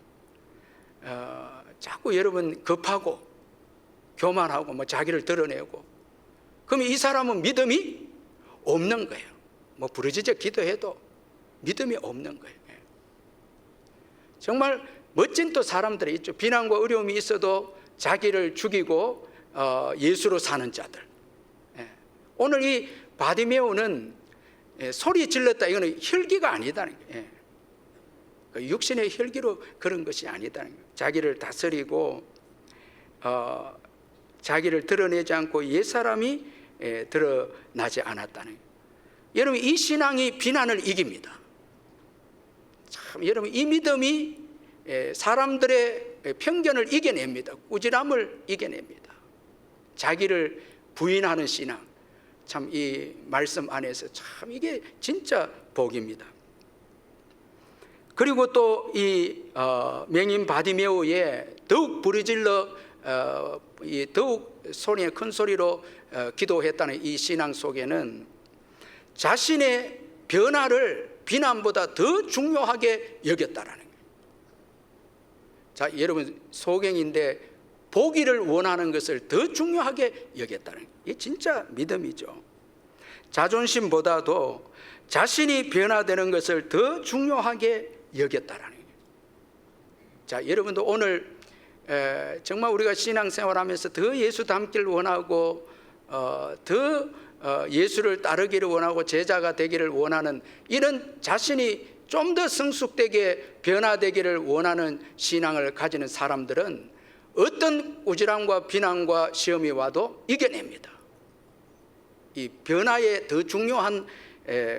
자꾸 여러분 급하고 교만하고 뭐 자기를 드러내고, 그러면 이 사람은 믿음이 없는 거예요. 뭐 부르짖어 기도해도 믿음이 없는 거예요. 정말 멋진 또 사람들이 있죠. 비난과 어려움이 있어도 자기를 죽이고 예수로 사는 자들. 오늘 이 바디메오는 소리 질렀다, 이거는 혈기가 아니다는 거예요. 육신의 혈기로 그런 것이 아니다는 거예요. 자기를 다스리고 자기를 드러내지 않고 옛사람이 드러나지 않았다는 거예요. 여러분, 이 신앙이 비난을 이깁니다. 참 여러분, 이 믿음이 사람들의 편견을 이겨냅니다. 꾸지람을 이겨냅니다. 자기를 부인하는 신앙, 참 이 말씀 안에서 참 이게 진짜 복입니다. 그리고 또 이 맹인 바디메오의 더욱 부르질러 더욱 소리에 큰 소리로 기도했다는 이 신앙 속에는 자신의 변화를 비난보다 더 중요하게 여겼다라는 거예요. 자, 여러분, 소경인데 보기를 원하는 것을 더 중요하게 여겼다는, 이게 진짜 믿음이죠. 자존심보다도 자신이 변화되는 것을 더 중요하게 여겼다라는 거예요. 자, 여러분도 오늘 정말 우리가 신앙생활하면서 더 예수 닮기를 원하고 더 예수를 따르기를 원하고 제자가 되기를 원하는, 이런 자신이 좀 더 성숙되게 변화되기를 원하는 신앙을 가지는 사람들은 어떤 우질함과 비난과 시험이 와도 이겨냅니다. 이 변화에 더 중요한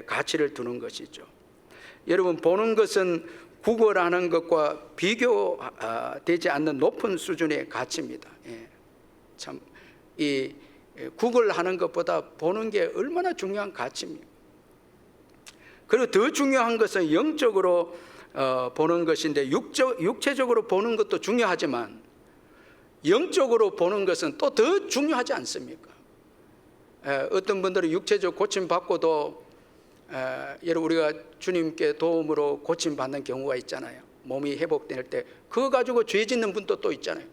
가치를 두는 것이죠. 여러분, 보는 것은 구걸하는 것과 비교되지 않는 높은 수준의 가치입니다. 참, 이 구걸하는 것보다 보는 게 얼마나 중요한 가치입니까? 그리고 더 중요한 것은 영적으로 보는 것인데, 육체적으로 보는 것도 중요하지만 영적으로 보는 것은 또 더 중요하지 않습니까? 어떤 분들은 육체적 고침 받고도 여러분, 우리가 주님께 도움으로 고침 받는 경우가 있잖아요. 몸이 회복될 때 그거 가지고 죄 짓는 분도 또 있잖아요.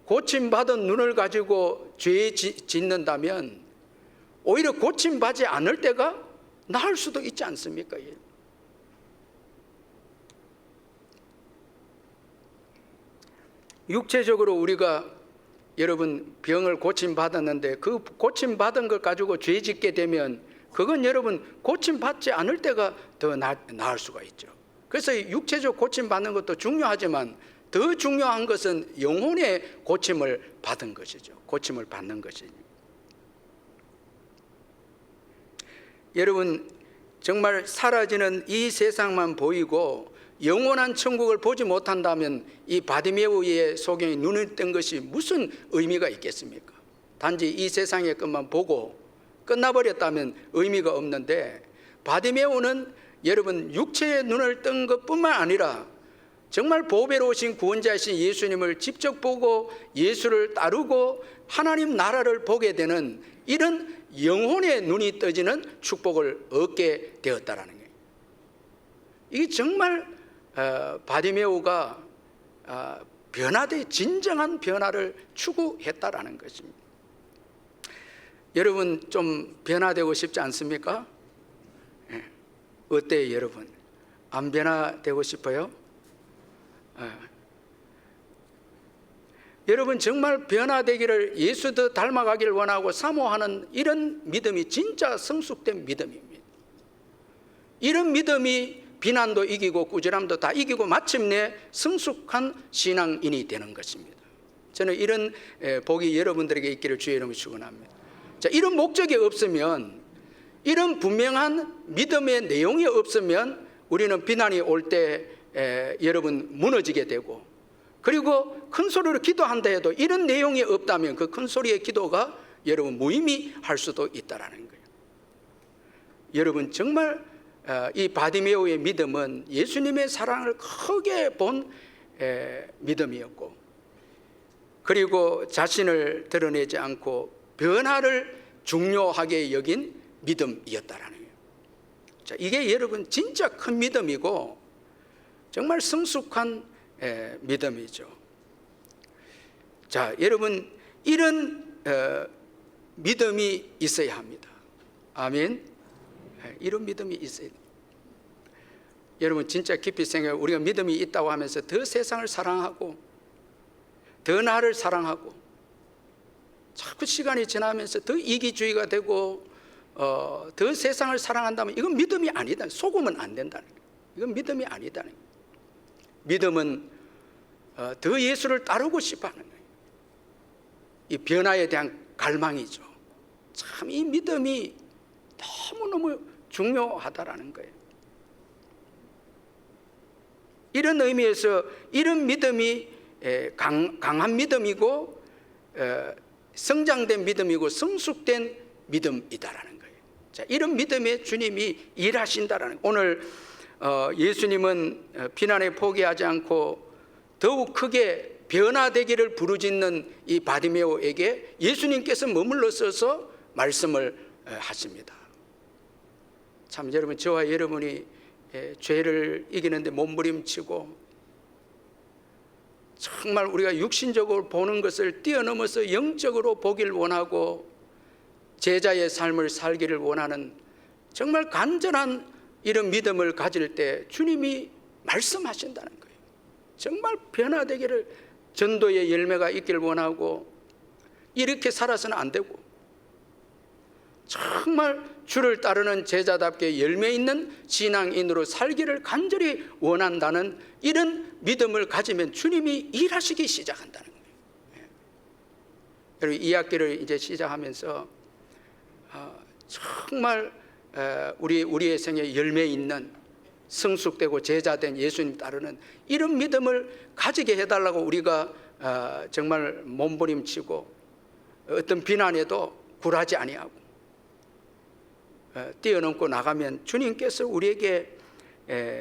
고침 받은 눈을 가지고 죄 짓는다면 오히려 고침 받지 않을 때가 나을 수도 있지 않습니까? 육체적으로 우리가 여러분 병을 고침 받았는데 그 고침 받은 걸 가지고 죄 짓게 되면 그건 여러분 고침 받지 않을 때가 더 나을 수가 있죠. 그래서 육체적 고침 받는 것도 중요하지만 더 중요한 것은 영혼의 고침을 받은 것이죠. 고침을 받는 것이죠. 여러분, 정말 사라지는 이 세상만 보이고 영원한 천국을 보지 못한다면 이 바디메오의 소경이 눈을 뜬 것이 무슨 의미가 있겠습니까? 단지 이 세상의 것만 보고 끝나버렸다면 의미가 없는데, 바디메오는 여러분 육체의 눈을 뜬 것뿐만 아니라 정말 보배로우신 구원자이신 예수님을 직접 보고 예수를 따르고 하나님 나라를 보게 되는 이런 영혼의 눈이 떠지는 축복을 얻게 되었다라는 거예요. 이게 정말 바디메오가 변화되 진정한 변화를 추구했다라는 것입니다. 여러분, 좀 변화되고 싶지 않습니까? 어때요, 여러분? 안 변화되고 싶어요? 여러분, 정말 변화되기를, 예수 더 닮아가기를 원하고 사모하는 이런 믿음이 진짜 성숙된 믿음입니다. 이런 믿음이 비난도 이기고 꾸지람도 다 이기고 마침내 성숙한 신앙인이 되는 것입니다. 저는 이런 복이 여러분들에게 있기를 주의 이름으로 축원합니다. 자, 이런 목적이 없으면, 이런 분명한 믿음의 내용이 없으면 우리는 비난이 올 때 여러분 무너지게 되고, 그리고 큰 소리로 기도한다 해도 이런 내용이 없다면 그 큰 소리의 기도가 여러분 무의미할 수도 있다라는 거예요. 여러분, 정말 이 바디메오의 믿음은 예수님의 사랑을 크게 본 믿음이었고, 그리고 자신을 드러내지 않고 변화를 중요하게 여긴 믿음이었다라는 거예요. 자, 이게 여러분 진짜 큰 믿음이고 정말 성숙한 믿음이죠. 자, 여러분, 이런 믿음이 있어야 합니다. 아멘. 이런 믿음이 있어야 돼요. 여러분, 진짜 깊이 생각해, 우리가 믿음이 있다고 하면서 더 세상을 사랑하고 더 나를 사랑하고 자꾸 시간이 지나면서 더 이기주의가 되고 더 세상을 사랑한다면 이건 믿음이 아니다. 속으면 안 된다는 거예요. 이건 믿음이 아니다는 거예요. 믿음은 더 예수를 따르고 싶어하는 거예요. 이 변화에 대한 갈망이죠. 참, 이 믿음이 너무너무 중요하다라는 거예요. 이런 의미에서 이런 믿음이 강한 믿음이고 성장된 믿음이고 성숙된 믿음이다라는 거예요. 자, 이런 믿음에 주님이 일하신다라는 거예요. 오늘 예수님은 비난에 포기하지 않고 더욱 크게 변화되기를 부르짖는 이 바디메오에게 예수님께서 머물러 서서 말씀을 하십니다. 참, 여러분, 저와 여러분이 죄를 이기는데 몸부림치고 정말 우리가 육신적으로 보는 것을 뛰어넘어서 영적으로 보길 원하고 제자의 삶을 살기를 원하는 정말 간절한 이런 믿음을 가질 때 주님이 말씀하신다는 거예요. 정말 변화되기를, 전도의 열매가 있기를 원하고, 이렇게 살아서는 안 되고 정말 주를 따르는 제자답게 열매 있는 신앙인으로 살기를 간절히 원한다는 이런 믿음을 가지면 주님이 일하시기 시작한다는 거예요. 여러분, 이 학기를 이제 시작하면서 정말 우리의 생에 열매 있는 성숙되고 제자된 예수님 따르는 이런 믿음을 가지게 해달라고 우리가 정말 몸부림치고 어떤 비난에도 굴하지 아니하고 뛰어넘고 나가면 주님께서 우리에게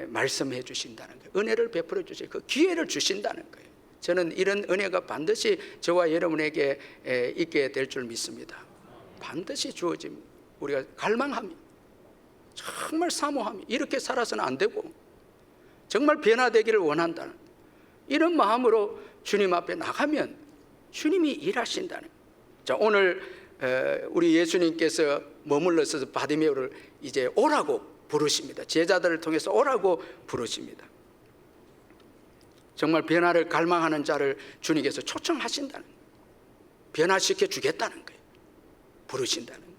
말씀해 주신다는 거예요. 은혜를 베풀어 주실 그 기회를 주신다는 거예요. 저는 이런 은혜가 반드시 저와 여러분에게 있게 될 줄 믿습니다. 반드시 주어짐. 우리가 갈망함이, 정말 사모함이, 이렇게 살아서는 안 되고 정말 변화되기를 원한다는 이런 마음으로 주님 앞에 나가면 주님이 일하신다는 거예요. 자, 오늘 우리 예수님께서 머물러서 바디메오를 이제 오라고 부르십니다. 제자들을 통해서 오라고 부르십니다. 정말 변화를 갈망하는 자를 주님께서 초청하신다는 거예요. 변화시켜 주겠다는 거예요. 부르신다는 거예요.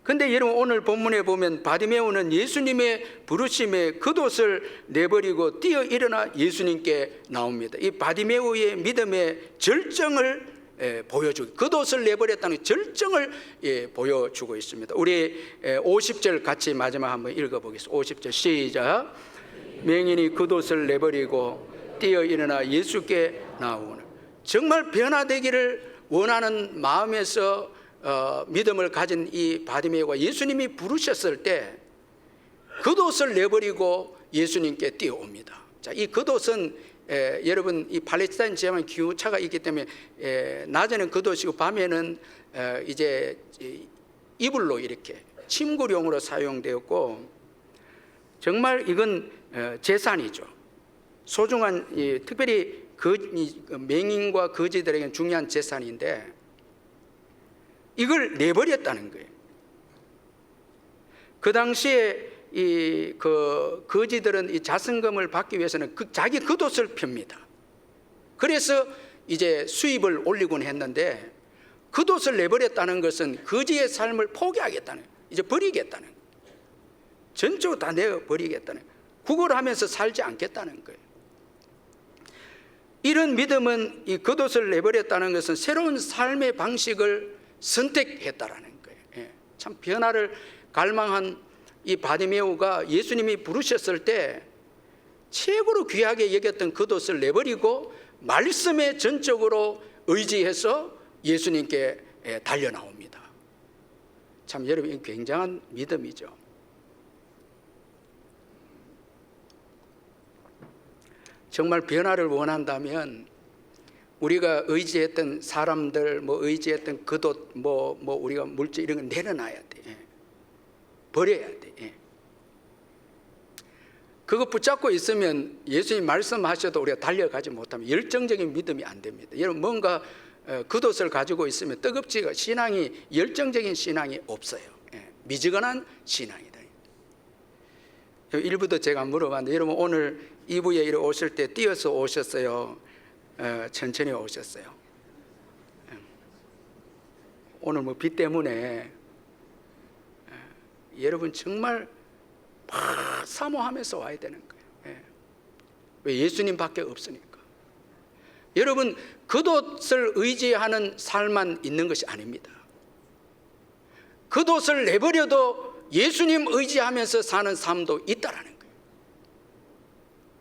근데 여러분, 오늘 본문에 보면 바디메오는 예수님의 부르심에 겉옷을 내버리고 뛰어 일어나 예수님께 나옵니다. 이 바디메오의 믿음의 절정을 보여주고, 겉옷을 내버렸다는 절정을 보여주고 있습니다. 우리 50절 같이 마지막 한번 읽어보겠습니다. 50절 시작. 맹인이 겉옷을 내버리고 뛰어 일어나 예수께 나오는, 정말 변화되기를 원하는 마음에서 믿음을 가진 이 바디메오가 예수님이 부르셨을 때 겉옷을 내버리고 예수님께 뛰어옵니다. 자, 이 겉옷은 여러분, 이 팔레스타인 지역은 기후차가 있기 때문에 낮에는 겉옷이고 밤에는 이제 이불로 이렇게 침구용으로 사용되었고, 정말 이건 재산이죠. 소중한, 특별히 맹인과 거지들에게는 중요한 재산인데 이걸 내버렸다는 거예요. 그 당시에 거지들은 이 자선금을 받기 위해서는 자기 겉옷을 펴니다. 그래서 이제 수입을 올리곤 했는데, 겉옷을 내버렸다는 것은 거지의 삶을 포기하겠다는 거예요. 이제 버리겠다는 거예요. 전적으로 다 내버리겠다는 거예요. 구걸하면서 살지 않겠다는 거예요. 이런 믿음은, 이 겉옷을 내버렸다는 것은 새로운 삶의 방식을 선택했다라는 거예요. 참 변화를 갈망한 이 바디메오가 예수님이 부르셨을 때 최고로 귀하게 여겼던 겉옷을 내버리고 말씀에 전적으로 의지해서 예수님께 달려 나옵니다. 참 여러분, 굉장한 믿음이죠. 정말 변화를 원한다면 우리가 의지했던 사람들, 의지했던 겉옷, 우리가 물질 이런 거 내려놔야 돼. 버려야 돼. 그거 붙잡고 있으면 예수님 말씀하셔도 우리가 달려가지 못하면 열정적인 믿음이 안 됩니다. 여러분, 뭔가 겉옷을 가지고 있으면 뜨겁지가, 신앙이, 열정적인 신앙이 없어요. 미지근한 신앙이다. 일부도 제가 물어봤는데, 여러분 오늘 2부에 오실 때 뛰어서 오셨어요? 천천히 오셨어요? 오늘 비 때문에 여러분 정말 막 사모하면서 와야 되는 거예요. 왜? 예수님밖에 없으니까. 여러분, 겉옷을 의지하는 삶만 있는 것이 아닙니다. 겉옷을 내버려도 예수님 의지하면서 사는 삶도 있다라는 거예요.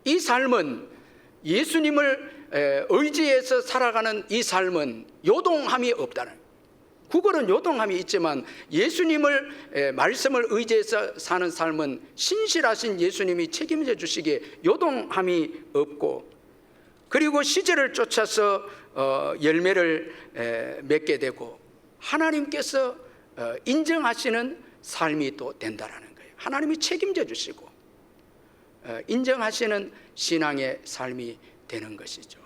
이 삶은, 예수님을 의지해서 살아가는 이 삶은 요동함이 없다는 거예요. 구걸은 요동함이 있지만 예수님을 말씀을 의지해서 사는 삶은 신실하신 예수님이 책임져 주시기에 요동함이 없고, 그리고 시절을 쫓아서 열매를 맺게 되고 하나님께서 인정하시는 삶이 또 된다라는 거예요. 하나님이 책임져 주시고 인정하시는 신앙의 삶이 되는 것이죠.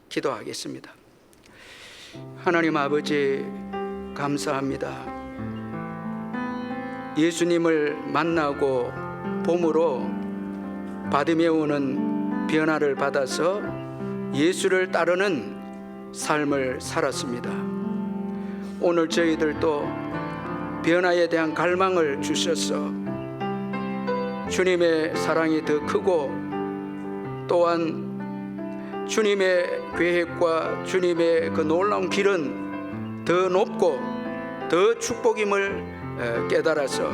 기도하겠습니다. 하나님 아버지, 감사합니다. 예수님을 만나고 봄으로 받으며 오는 변화를 받아서 예수를 따르는 삶을 살았습니다. 오늘 저희들도 변화에 대한 갈망을 주셔서 주님의 사랑이 더 크고 또한 주님의 계획과 주님의 그 놀라운 길은 더 높고 더 축복임을 깨달아서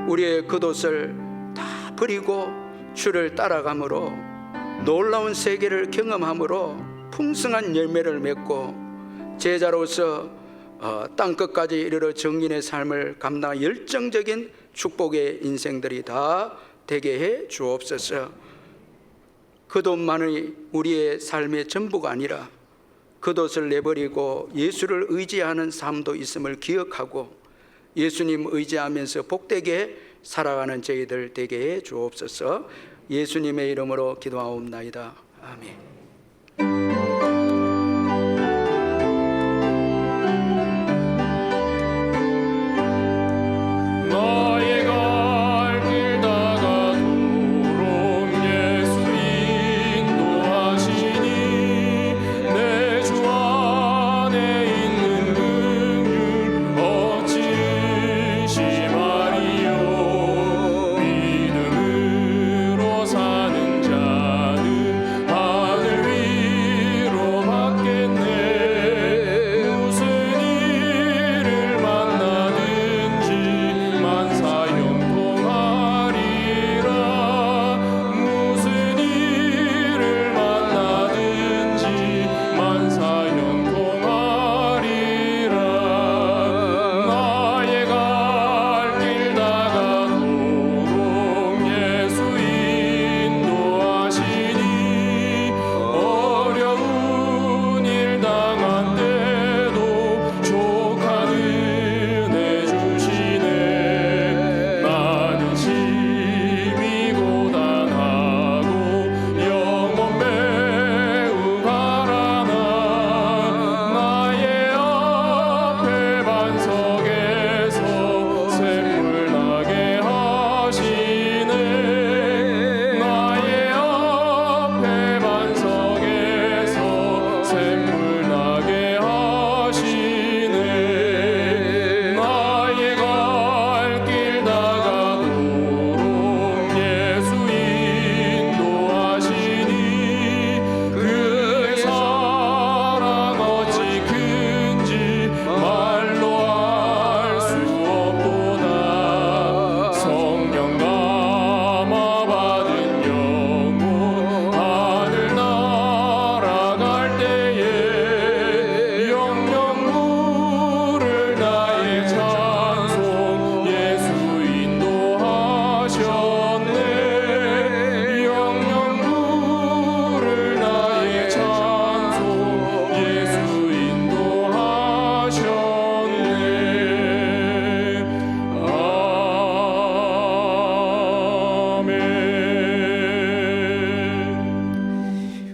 우리의 겉옷을 다 버리고 주를 따라가므로 놀라운 세계를 경험함으로 풍성한 열매를 맺고 제자로서 땅끝까지 이르러 정인의 삶을 감당한 열정적인 축복의 인생들이 다 되게 해 주옵소서. 겉옷만이 우리의 삶의 전부가 아니라 겉옷을 내버리고 예수를 의지하는 삶도 있음을 기억하고 예수님 의지하면서 복되게 살아가는 저희들 되게 해 주옵소서. 예수님의 이름으로 기도하옵나이다. 아멘.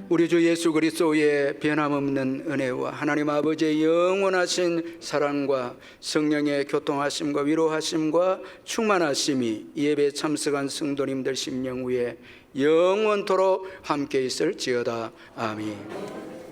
우리 주 예수 그리스도의 변함없는 은혜와 하나님 아버지의 영원하신 사랑과 성령의 교통하심과 위로하심과 충만하심이 예배 참석한 성도님들 심령 위에 영원토록 함께 있을지어다. 아멘.